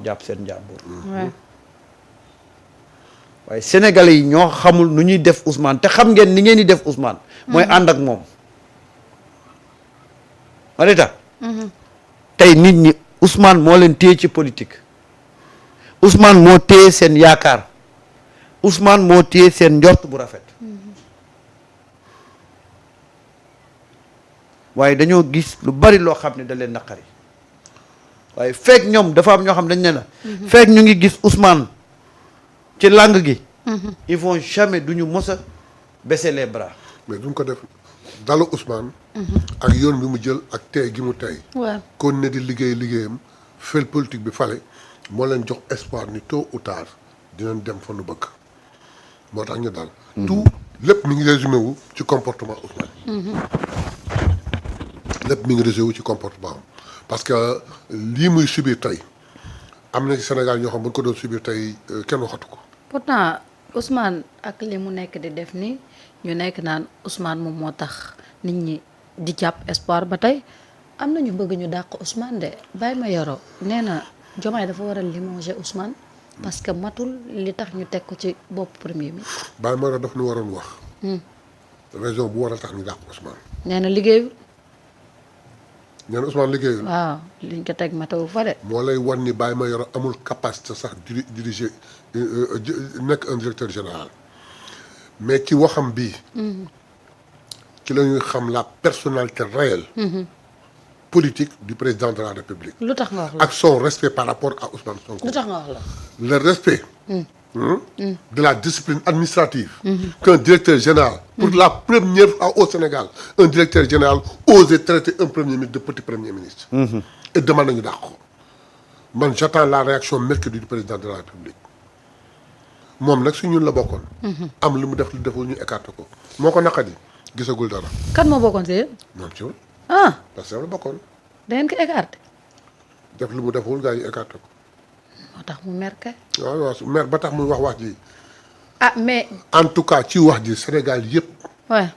jàpp seen njàmbur. waaye sénégalais yi ñoo xamul nu ñuy def Ousmane te xam ngeen ni ngeen di def Ousmane. mooy ànd ak moom. wala tax tey nit ñi Ousmane moo leen téye ci politique. Ousmane moo téye seen yaakaar. Ousmane moo téye seen njort bu rafet. waaye dañoo gis lu bari loo xam ne da leen naqari. waaye fekk ñoom dafa am ñoo xam dañ ne la. fekk ñu ngi gis Ousmane ci langue gi. ils vont jamais duñu mos a baisser les bras. mais duñ ko def dalu Ousmane. ak yoon bi mu jël ak tey gi mu tey. waaw kon ne di liggéeyam fel politique bi fale moo leen jox espoir ni tôt ou tard dinañ dem fa nu bëgg moo tax ñu daal. tout lépp mi ngi résumé wu ci comportement Ousmane. lépp mi ngi résumé wu ci comportement am parce que lii muy subir tey am na ci Sénégal ñoo xam bu ñu ko doon subir tey kenn waxatu ko. pourtant Ousmane ak li mu nekk di def nii ñu nekk naan Ousmane moom moo tax nit ñi di jàpp espoir ba tey am na ñu bëgg ñu dàq Ousmane de bàyyi ma yoro nee na Diomaye dafa war a limoger Ousmane parce que matul li tax ñu teg ko ci bopp premier ministre. Baye Mara daf ñu waroon wax. raison bu war a tax ñu dàq Ousmane. nee na liggéeyul. nee na Ousmane liggéeyul. waaw liñ ko teg matawu fa de. moo lay wan ni Baye Mayoro amul capacité sax diriger nekk un directeur général mais ci waxam bii. ci la ñuy xam la personnalité réelle. politique du président de la République. lu tax nga wax la ak son respect par rapport à Ousmane Sonko. lu tax nga wax la. le respect. de la discipline administrative. qu'un directeur général. pour la première fois au Sénégal un directeur général ose traiter un premier ministre de petit premier ministre. et demande nañu dàq ko man j'attends la réaction mercredi du président de la République moom nag su ñun la bokkoon. am lu mu def lu deful ñu écarté ko moo ko naqadi gisagul dara. kan moo bokkoon si yéen. moom ci woon ah parce que la bokkoon da ngeen ko écarté. def lu mu deful gars yi écarté ko moo tax mu mer kay. waaw waaw maire ba tax muy wax ji ah mais. en tout cas ci wax ji Sénégal yëpp ouais.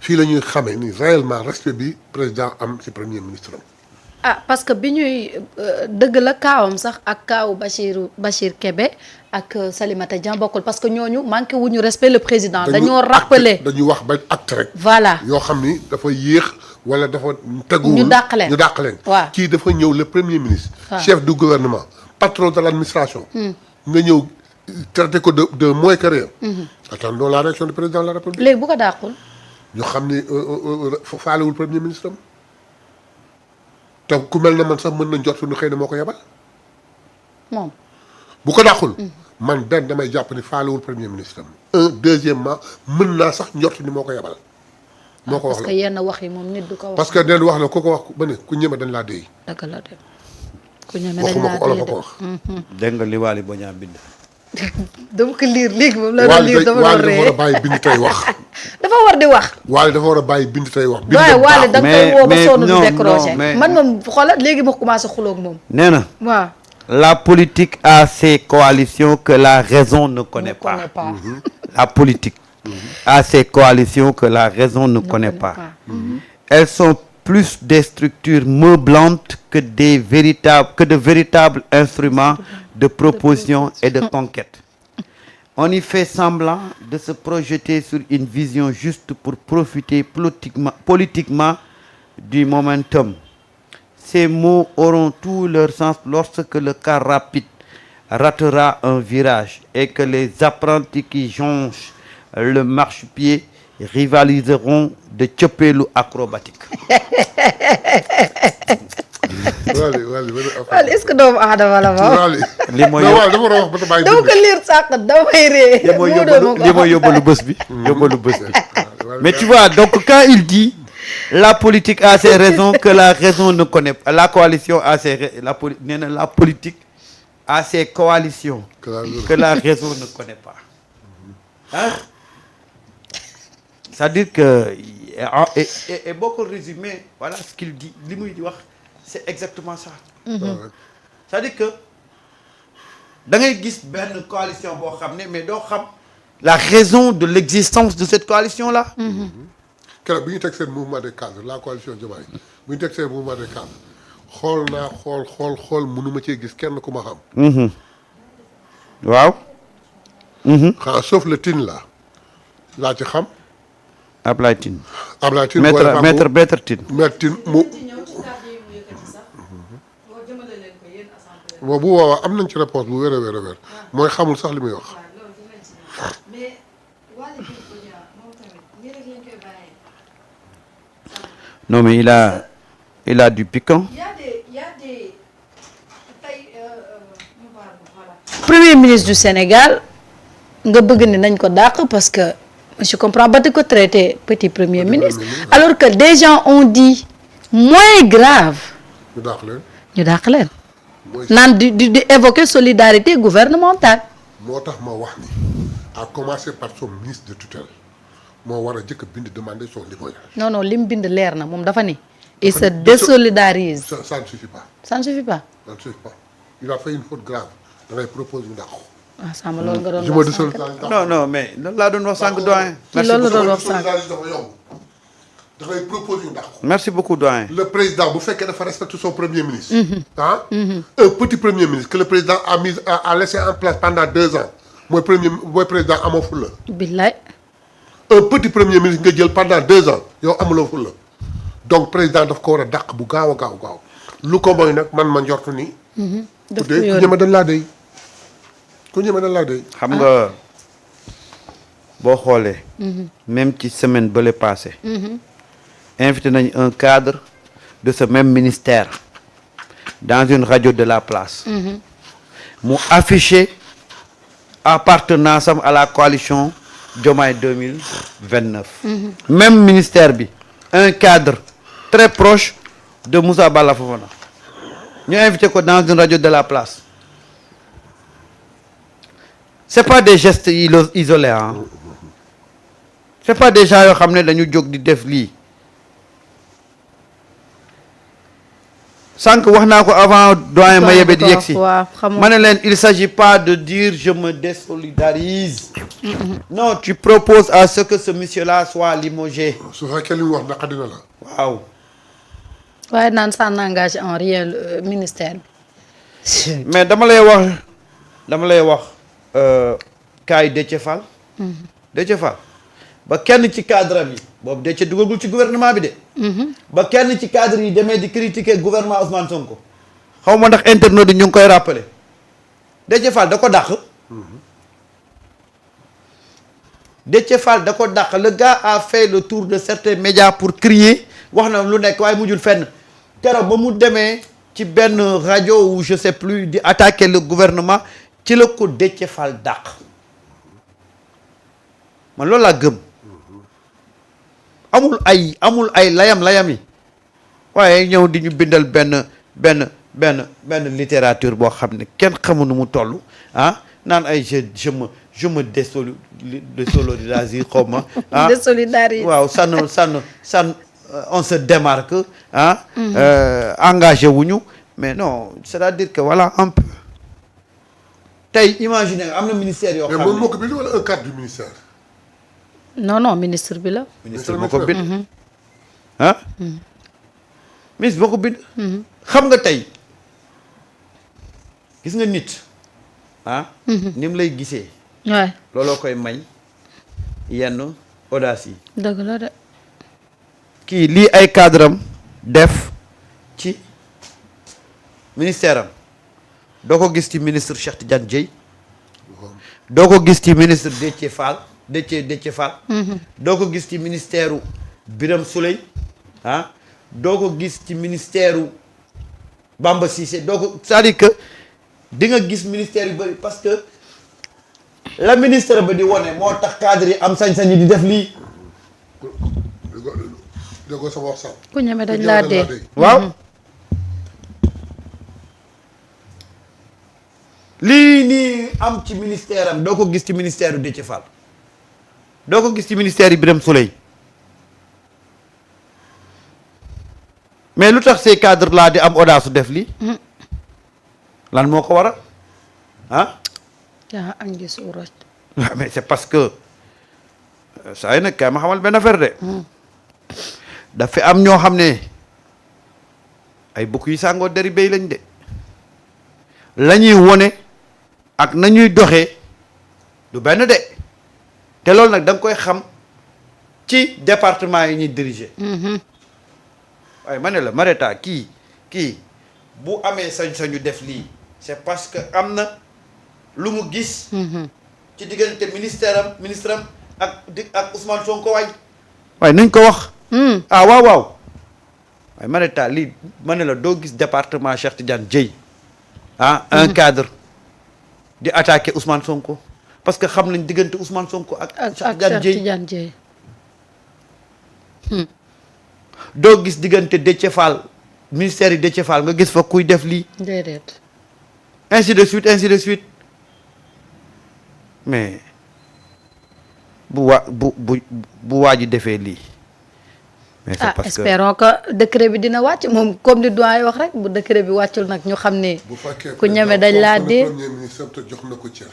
fii la ñuy xamee ni réellement respect bi président am ci premier ministre am. ah parce que bi ñuy dëgg la kaawam sax ak kaawu Bachir Kébé ak Salimata Dia bokkul parce que ñooñu manqué wuñu respect le président. dañoo rappeler dañu wax ba acte rek. voilà yoo xam ni dafa yéex wala dafa teguwul ñu dàq leen waaw kii dafa ñëw le premier ministre. chef du gouvernement patron de l'administration. nga ñëw traité ko de moins que rien. attendons la réaction du président de la République. léegi bu ko dàqul. ñu xam ni faalewul premier ministre am. te ku mel na man sax mën nañ jot suñu xëy na moo ko yebal. moom. bu ko dàqul. man benn damay jàpp ni faalewul premier ministre am. deuxièmement mën naa sax njort ni moo ko yebal. moo ko wax parce que yenn wax yi moom nit du ko wax. parce que den wax na ku ko wax ba ne ku ñeme dañ laa déy. dëgg la de ku ñeme dañ waxuma laa ko olof déy a ko wax. dégg nga li Waly Boña bind. dama ko liir léegi moom la doon liir dama doon Waly dafa war a bàyyi bind tey wax. dafa war di wax. Waly dafa war a bàyyi bind tey wax. waaye Waly da nga koy woo ba sonn du non, décroché. mais- man moom xoolal léegi ma commencé xuloo ak moom. nee na waaw. la politique a ses coalitions que la raison ne connaît pas. La politique a ses coalitions que la raison ne connaît pas. Elles sont plus des structures meublantes que de véritables instruments de proposition et de conquête. On y fait semblant de se projeter sur une vision juste pour profiter politiquement du momentum. Ces mots auront tout leur sens lorsque le car rapide ratera un virage et que les apprentis qui jonchent le marchepied rivaliseront de cëppeelu acrobatique. Waly est-ce que doomu aadama la ma. Waly li mooy Waly dafa war a wax ba ta bàyyi dama bind. ko liir sàq damay ree. li mooy yóbbalu bés bi. yóbbalu bés bi. Mais tu vois, donc quand il dit la politique a ses raisons que la raison ne connaît pas, la coalition a ses nee na la politique a ses coalitions que la raison ne connaît pas. Hein? C'est-à-dire que et boo ko résumé voilà ce qu'il dit li muy di wax c'est exactement ça. C'est-à-dire que da ngay gis benn coalition boo xam ne mais doo xam la raison de l'existence de cette coalition là. keroog bi ñu teg seen mouvement des cadres la coalition Diomaye bu ñu teg seen mouvement des cadres xool naa xool mënuma cee gis kenn ku ma xam. waaw. xanaa sauf le Tine là laa ci xam. Ablaye Tine. Ablaye Tine maître Tine. maître Tine mu. bu boobaa am nañ ci réponse bu wér a wér mooy xamul sax li muy wax. non mais il a du piquant. Premier ministre du Sénégal nga bëgg ni nañ ko dàq parce que je comprends ba di ko traité petit premier ministre alors que des gens ont dit moins grave. ñu dàq leen. naan di évoquer solidarité gouvernementale. moo tax ma wax ni à commencer par son ministre de tutelle moo war a jëkk bind demander son limogeage. non li mu bind leer na moom dafa ni. il se désolidarise. ça ne suffit pas. ça ne suffit pas. ça ne suffit pas il a fait une faute grave da ngay propose ñu dàq ko. waaw Samba loolu nga doon wax sànq. non mais loolu laa doon wax sànq doyen. loolu la doon wax sànq. dafay proposer ñu dàq ko. merci beaucoup doyen. le président bu fekkee dafa respecte son premier ministre. Un petit premier ministre que le président a laissé en place pendant 2 ans mooy président amoo fulla. billaay. Un petit premier ministre nga jël pendant 2 ans yow amuloo fulla donc président daf ko war a dàq bu gaaw a gaaw lu ko mooy nag man ma njortu ni. daf ko ku ñeme dañ laa dey. ku ñeme dañ laa dey. xam nga boo xoolee. même ci semaine bële passé. invité nañ un cadre de ce même ministère dans une radio de la place. mu affiché appartenance am à la coalition Diomaye 2029. Même ministère bi un cadre très proche de Moussa Balla Fofana ñu invité ko dans une radio de la place. C'est pas des gestes isolés ah. C'est pas des gens yoo xam ne dañu jóg di def lii. sànq wax naa ko avant doyen Mayebe di yegsi ma ne leen il s'agit pas de dire je me désolidarise. Non, tu proposes à ce que ce monsieur-là soit limogé. su fekkee li mu wax naqadi na la. waaw. waaye naan ça n'engage en rien le ministère bi. mais dama lay wax kaay Déthié Fall. Déthié Fall ba kenn ci cadre yi boobu Déthié dugagul ci gouvernement bi de. ba kenn ci cadre yi demee di critiquer gouvernement Ousmane Sonko. xaw ma ndax internaute yi ñu ngi koy rappeler Déthié Fall da ko dàq. Déthié Fall da ko dàq le gars a fait le tour de certains médias pour crier wax na lu nekk waaye mujjul fenn keroog ba mu demee ci benn rajo ou je sais plus di attaquer le gouvernement ci la ko Déthié Fall dàq man loolu laa gëm. amul ay layam yi waaye ñëw di ñu bindal benn littérature boo xam ne kenn xamu nu mu toll naan ay je me désolidarise xaw ma désolidarise waaw sànn on se démarque engagé wuñu mais non c'est-à-dire que voilà un peu tey imaginer am na ministère yoo xam ne mais moom moo ko bind wala un cadre du ministère. non ministre bi la. ministre moo ko bind ministre moo ko bind xam nga tey gis nga nit ni mu lay gisee waay looloo koy may yenn audace yi dëgg la de. kii lii ay cadre am def ci ministère am doo ko gis ci ministre Cheikh Tidiane Dièye doo ko gis ci ministre Déthié Fall doo ko gis ci ministère u Birame Souleye doo ko gis ci ministère u Bamba Cissé doo ko c'est-à-dire que di nga gis ministère yu bëri parce que la ministère ba di wone moo tax cadre yi am sañ-sañ yi di def lii. déggoo sama wax sax. ku ñeme dañ laa dee. waaw. lii nii am ci ministère am doo ko gis ci ministère yu Déthié Fall doo ko gis ci ministère yu Birame Souleye mais lu tax ces cadres là di am audace su def lii. lan moo ko waral yaa angi suuraj. waaw mais c'est parce que saa yi nag kay ma xamal benn affaire de. dafa am ñoo xam ne ay bukk yu sàngoo deri béy lañ de la ñuy wone ak nañuy doxee du benn de te loolu nag da nga koy xam ci département yi ñuy diriger. waaye ma ne la Mareta kii bu amee sañ-sañu def lii c'est parce que am na lu mu gis. ci diggante ministre am ak Ousmane Sonko waay. waaye nañ ko wax. ah waaw waaye Mareta lii ma ne la doo gis département Cheikh Tidiane Dièye un cadre di attaquer Ousmane Sonko parce que xam nañ diggante Ousmane Sonko ak Cheikh Tidiane Dièye. doo gis diggante Déthié Fall ministère yi Déthié Fall nga gis fa kuy def lii. déedéet. ainsi de suite mais bu waa ji defee lii. mais c'est parce que espérons que décret bi dina wàcc moom comme li doyen wax rek bu décret bi wàccul nag ñu xam ne. bu fekkee ku ñeme dañ laa dee premier ministre te jox na ko cër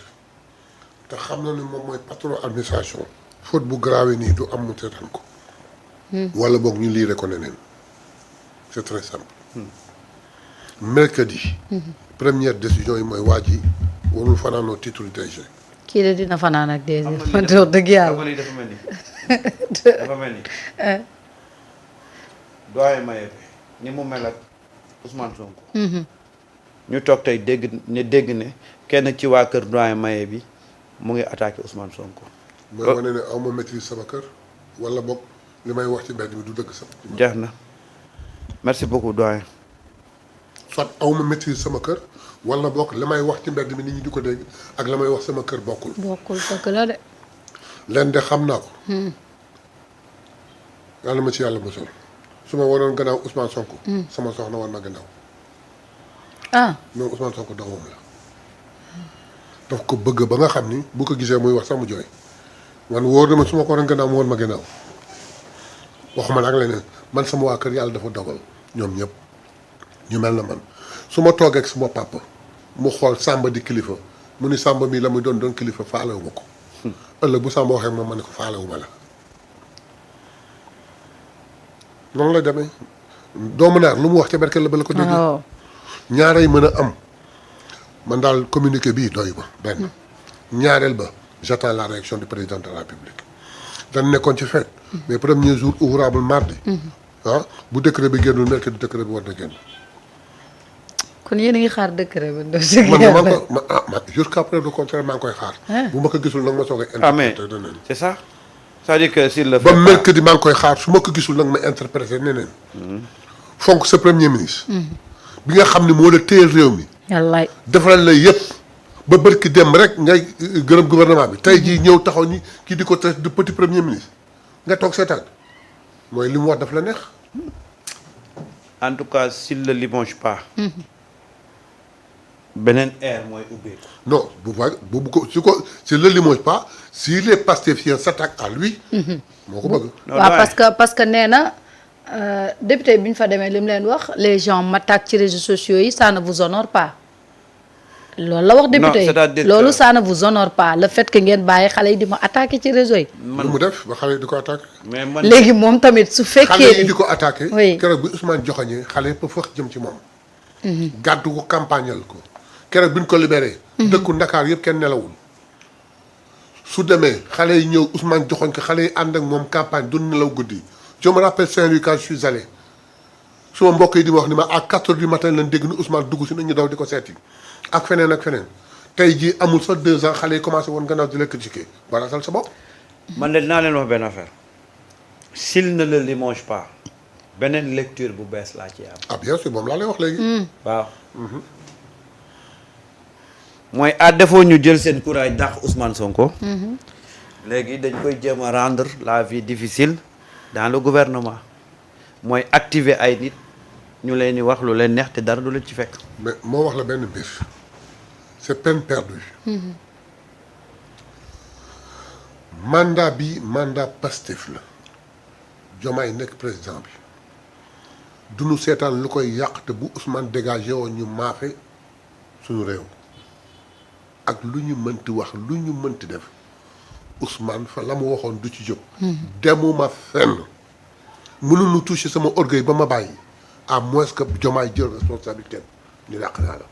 te xam na ni moom mooy patron administration. faute bu grave nii du am mu seetaan ko. wala boog ñu lire ko neneen c'est très simple. mercredi. première décision yi mooy waa ji warul fanaanoo titre DG. kii de dina fanaan ak DG. man de wax dëgg yàlla dafa mel ni doyen Maye ni mu mel ak Ousmane Sonko. ñu toog tey dégg ne kenn ci waa kër doyen Maye bi mu ngi attaqué Ousmane Sonko. mooy wane ne aw ma maîtrise sama kër wala boog li may wax ci mbedd mi du dëgg sama. jeex na merci beaucoup doyen. soit aw ma maîtrise sama kër wala boog li may wax ci mbedd mi nit ñi di ko dégg ak la may wax sama kër bokkul. dëgg la de. leen de xam naa ko. yàlla ma ci yàlla mosal su ma waroon gannaaw Ousmane Sonko. sama soxna war na gannaaw. mais Ousmane Sonko doomam la. daf ko bëgg ba nga xam ni bu ko gisee muy wax sax mu jooy man wóor na ma su ma ko waroon gannaaw mu woon ma gannaaw waxuma nag leneen man sama waa kër yàlla dafa dogal ñoom ñëpp ñu mel na man su ma toogee ak suma papa mu xool Samba di kilifa mu ni Samba mii la muy doon kilifa faalewu ma ko. ëllëg bu Samba waxee moom ma ne ko faalewu ma la. noonu la demee doomu naar lu mu wax ca berkel la ba la ko dégg. ñaaray mën a am man daal communiqué bii doy ma benn. ñaareel ba j'attends la réaction du président de la République. dañ nekkoon ci fête. mais premier jour ouvrable mardi. bu décret bi génnul mercredi décret bi war na génn. kon yéen a ngi xaar décret bi. man jusqu'à preuve du contraire maa ngi koy xaar. bu ma ko gisul nag ma soog a. interpréter neneen c'est ça. c'est-à-dire que s'il le fait ba mercredi maa ngi koy xaar su ma ko gisul nag ma interpréter neneen. fonk sa premier ministre. bi nga xam ne moo la téyel réew mi. wallaay defaral la yëpp. ba bërki dem rek ngay gërëm gouvernement bi tey jii ñëw taxaw ni kii di ko traité de petit premier ministre nga toog seetaan mooy li mu wax daf la neex. en tout cas s'il le limoge pas. beneen air mooy ubbeeku. non bu ko s'il le limoge pas si les Pastefiens s'attaquent à lui. moo ko bëgg. waaw parce que nee na député bi ñu fa demee li mu leen wax les gens m'attaquent ci réseaux sociaux yi ça ne vous honore pas. loolu la wax député yi loolu ça ne vous honore pas le fait que ngeen bàyyi xale yi di ma attaqué ci réseau yi. lu mu def ba xale yi di ko attaqué. mais man léegi moom tamit su fekkee xale yi di ko attaqué. oui keroog bi Ousmane joxoñee xale yëpp fëx jëm ci moom. gàddu ko campagnal ko keroog bi ñu ko libéré. dëkku Ndakaar yëpp kenn nelawul. su demee xale yi ñëw Ousmane joxoñ ko xale yi ànd ak moom campagne du nelaw guddi je me rappelle Saint-Louis quand je suis allé suma mbokk yi di ma wax ni ma à 4 heures du matin lañ dégg ni Ousmane dugg si nañu daw di ko seeti. ak feneen tey jii amul sax 2 ans xale yi commencé woon gannaaw di la critiquer baratal sa bopp. man de dinaa leen wax benn affaire s'il ne le limoge pas beneen lecture bu bees laa ci am. ah bien sûr moom laa lay wax léegi. waaw. mooy à défaut ñu jël seen courage dàq Ousmane Sonko. léegi dañ koy jéem a rendre la vie difficile dans le gouvernement mooy activer ay nit ñu leen di wax lu leen neex te dara du leen ci fekk. mais moo wax la benn mbir c'est peine perdue. mandat bi mandat Pastef la Diomaye nekk président bi du ñu seetaan lu koy yàq te bu Ousmane dégagé woon ñu maafe suñu réew ak lu ñu mënti wax lu ñu mënti def Ousmane fa la mu waxoon du ci jóg. demuma fenn mënuñu toucher sama orgueil ba ma bàyyi à moins que Diomaye jël responsabilité ñu dàq naa la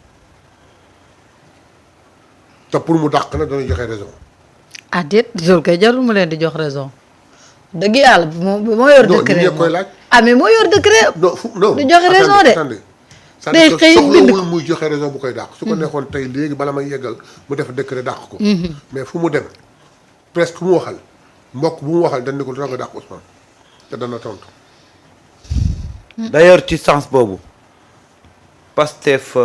te pour mu dàq na dana joxe raison. ah déet loolu kay jarul mu leen di jox raison dëgg yàlla moo yor décret non koy laaj. ah mais moo yor décret. non du joxe raison de. day xëy soxlawul muy joxe raison bu koy dàq. su ko neexoon tey léegi bala may yeggal mu def décret dàq ko. mais fu mu dem presque mu waxal mbokk bu mu waxal dañ ne ko dina nga dàq Ousmane te dana tontu. d'ailleurs ci sens boobu Pastef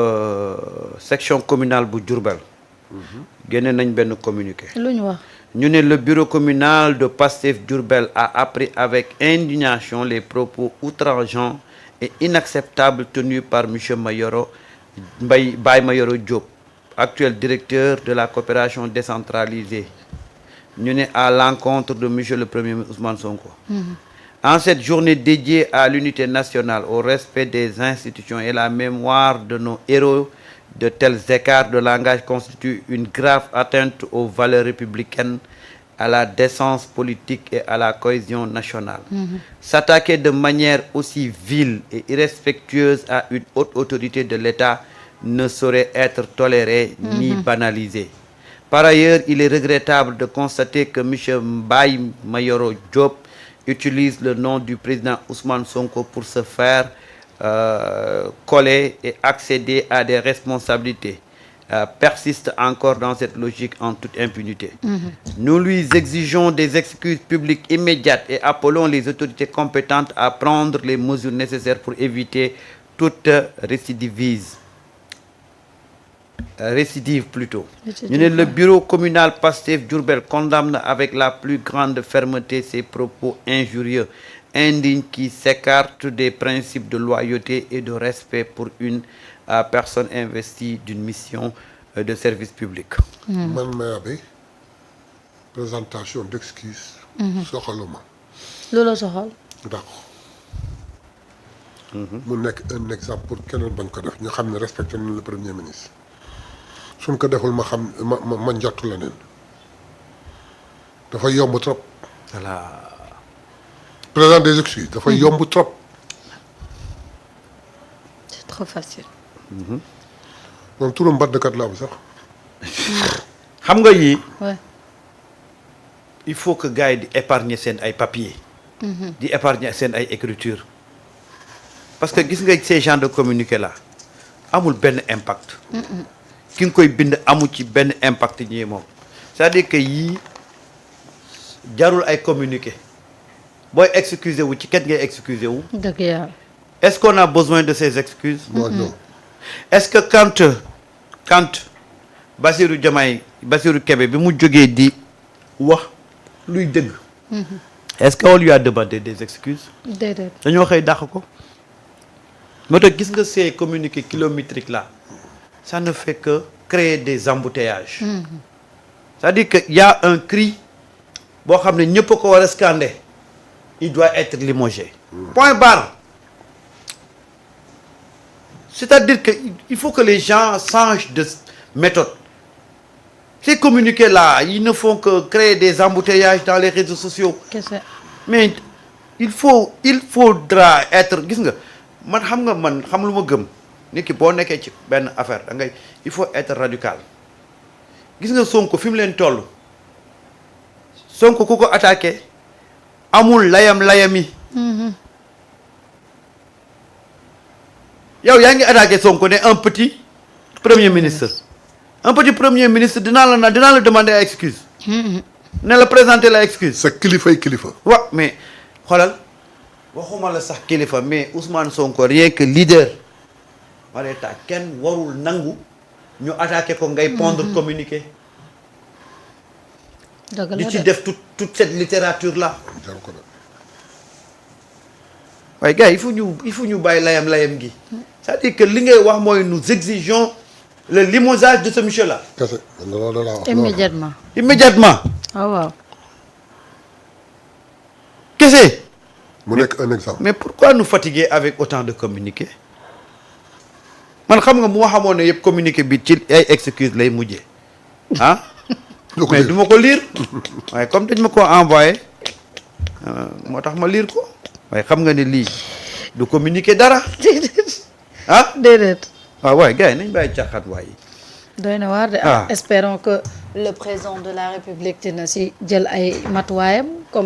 section communale bu Diourbel génne nañ benn communiqué. lu ñu wax. ñu ne le bureau communal de Pastef Diourbel a appris avec indignation les propos outrageants et inacceptables tenus par monsieur Baye Mayoro Diop, actuel directeur de la coopération décentralisée. Ñu ne à l'encontre de monsieur le Premier ministre Ousmane Sonko. En cette journée dédiée à l'unité nationale, au respect des institutions et la mémoire de nos héros, de tels écarts de langage constituent une grave atteinte aux valeurs républicaines, à la décence politique et à la cohésion nationale. S'attaquer de manière aussi vile et irrespectueuse à une haute autorité de l'État ne saurait être toléré ni banalisé. Par ailleurs, il est regrettable de constater que M. Baye Mayoro Diop utilise le nom du président Ousmane Sonko pour se faire coller et accéder à des responsabilités. Persiste encore dans cette logique en toute impunité. Nous lui exigeons des excuses publiques immédiates et appelons les autorités compétentes à prendre les mesures nécessaires pour éviter toute récidive plutôt. Le bureau communal Pastef Diourbel condamne avec la plus grande fermeté ces propos injurieux, indignes qui s'écartent des principes de loyauté et de respect pour une personne investie d'une mission de service public. man maire bi présentation d'excuses. soxaluma. loolu soxal. d'accord. mu nekk un exemple pour keneen bañ ko def ñu xam ne respecté nañ le premier ministre. suñ ko deful ma xam ma njottu la neen dafay yomb trop. Voilà. présent des excuses dafay yomb trop. c'est trop facile. moom turam mbaddkat la am sax. xam nga yii. ouais. il faut que gars yi di épargner seen ay papiers. di épargner seen ay écriture parce que gis nga ces genres de communiqué là amul benn impact. ki nga koy bind amu ci benn impact ñii moom c'est-à-dire que yii jarul ay communiqué booy excuser wu ci kenn ngay excuser wu. dëgg yàlla. est-ce qu'on a besoin de ces excuses? moi non. est-ce que quand Bassirou Kébé bi mu jógee di wax luy dëgg. est-ce qu'on lui a demandé des excuses? déedéet. dañoo xëy dàq ko. moo tax gis nga ces communiqués kilométriques là ça ne fait que créer des embouteillages. c'est-à-dire que y a un cri boo xam ne ñëpp a ko war a scander il doit être limogé. point barre. c'est-à-dire que il faut que les gens changent de méthode. Ces communiqués-là, ils ne font que créer des embouteillages dans les réseaux sociaux. Mais il faudra être gis nga man xam lu ma gëm nit ki boo nekkee ci benn affaire da ngay il faut être radical. gis nga Sonko fi mu leen toll Sonko ku ko attaqué amul layami. yow yaa ngi attaqué Sonko ne un petit premier ministre. un petit premier ministre dinaa la demander ay excuse. ne la présenter la excuse. sa kilifay kilifa. waaw mais xoolal waxuma la sax kilifa mais Ousmane Sonko rien que leader. wala état kenn warul nangu ñu attaqué ko ngay pondre communiqué. di ci def toute cette littérature là. waaye gars il faut ñu bàyyi layam gi. c'est-à-dire que li ngay wax mooy nous exigeons le limogeage de ce monsieur là. kese loolu la wax. immédiatement. waaw. kese. mu nekk un exemple. mais pourquoi nous fatiguer avec autant de communiqués man xam nga mu xamoon ne yëpp communiqué bi ci ay excuses lay mujjee ah. mais du ma ko lire waaye comme dañ ma ko envoyé moo tax ma lire ko waaye xam nga ne lii du communiquer dara déedéet ah déedéet. waaw waay gars yi nañ bàyyi caaxaat waay. doy na waar de espérons que le président de la République dina si jël ay matuwaayam comme